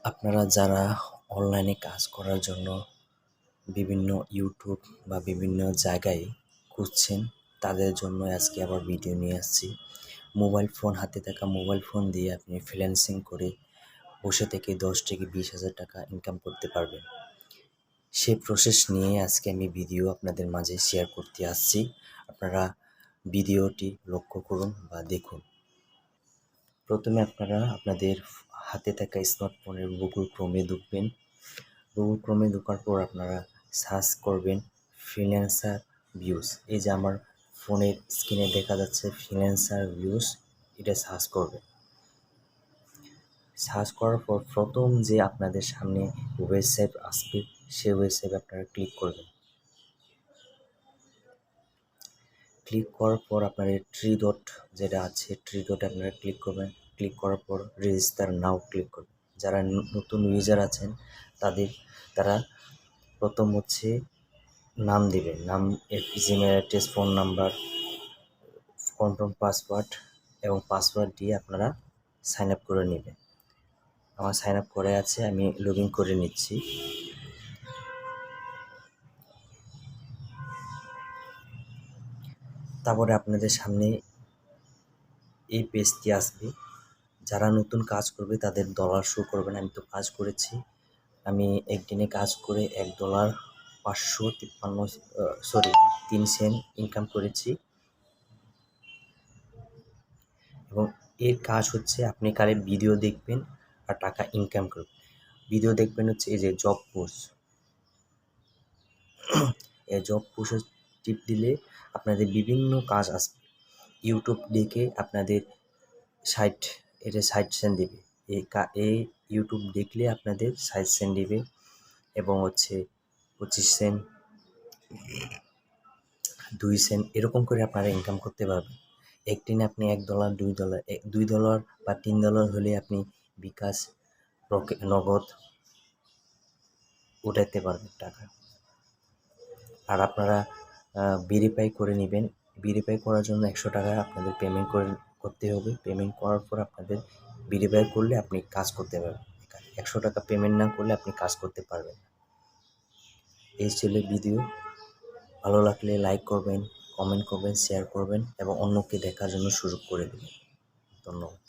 আপনারা যারা অনলাইনে কাজ করার জন্য বিভিন্ন ইউটিউব বা বিভিন্ন জায়গায় খুঁজছেন, তাদের জন্য আজকে আবার ভিডিও নিয়ে আসছি। হাতে থাকা মোবাইল ফোন দিয়ে আপনি ফ্রিল্যান্সিং করে বসে থেকে 10 থেকে 20,000 টাকা ইনকাম করতে পারবেন। সেই প্রসেস নিয়ে আজকে আমি ভিডিও আপনাদের মাঝে শেয়ার করতে আসছি। আপনারা ভিডিওটি লক্ষ্য করুন বা দেখুন। প্রথমে আপনারা আপনাদের হাতে থাকা স্মার্টফোনের গুগল ক্রোমে ঢুকবেন। গুগল ক্রোমে ঢোকার পর আপনারা সার্চ করবেন ফ্রিল্যান্সার ভিউজ। এই যে আমার ফোনের স্ক্রিনে দেখা যাচ্ছে ফ্রিল্যান্সার ভিউজ, এটা সার্চ করবেন। সার্চ করার পর প্রথম যে আপনাদের সামনে ওয়েবসাইট আসবে, সেই ওয়েবসাইটে আপনারা ক্লিক করবেন। ক্লিক করার পর আপনাদের থ্রি ডট যেটা আছে, থ্রি ডটে আপনারা ক্লিক করবেন। ক্লিক করার পর রেজিস্টার নাও ক্লিক করবেন। যারা নতুন ইউজার আছেন তারা প্রথম হচ্ছে নাম দিবেন। নাম, Gmail address, phone number, confirm password এবং পাসওয়ার্ড দিয়ে আপনারা সাইন আপ করে নেবেন। আমার সাইন আপ করে আছে, আমি লগ ইন করে নিচ্ছি। তারপরে আপনাদের সামনে এই পেজটি আসবে। যারা নতুন কাজ করবে তাদের ডলার শো করবে না। আমি তো কাজ করেছি, আমি একদিনে কাজ করে $1 3 সেন্ট ইনকাম করেছি। এবং এর কাজ হচ্ছে আপনি খালি ভিডিও দেখবেন আর টাকা ইনকাম করবেন। ভিডিও দেখবেন হচ্ছে এই যে জব পোস্ট, এই জব পোস্টে টিপ দিলে আপনাদের বিভিন্ন কাজ আসবে। ইউটিউব দেখে আপনাদের সাইট সেন্ড দেবে। এই ইউটিউব দেখলে আপনাদের সাইট সেন্ড দেবে এবং হচ্ছে 25 সেন্ট, 2 সেন্ট এরকম করে আপনারা ইনকাম করতে পারবেন। একদিনে আপনি $1, $2 বা $3 হলে আপনি বিকাশ, নগদ উঠাইতে পারবেন টাকা। আর আপনারা ভেরিফাই করে নেবেন। ভেরিফাই করার জন্য 100 টাকা আপনাদের পেমেন্ট করতে হবে। পেমেন্ট করার পর আপনাদের ভেরিফাই করলে আপনি কাজ করতে পারবেন। 100 টাকা পেমেন্ট না করলে আপনি কাজ করতে পারবেন না। এই ছিল ভিডিও। ভালো লাগলে লাইক করবেন, কমেন্ট করবেন, শেয়ার করবেন এবং অন্যকে দেখার জন্য সুযোগ করে দেবেন। ধন্যবাদ।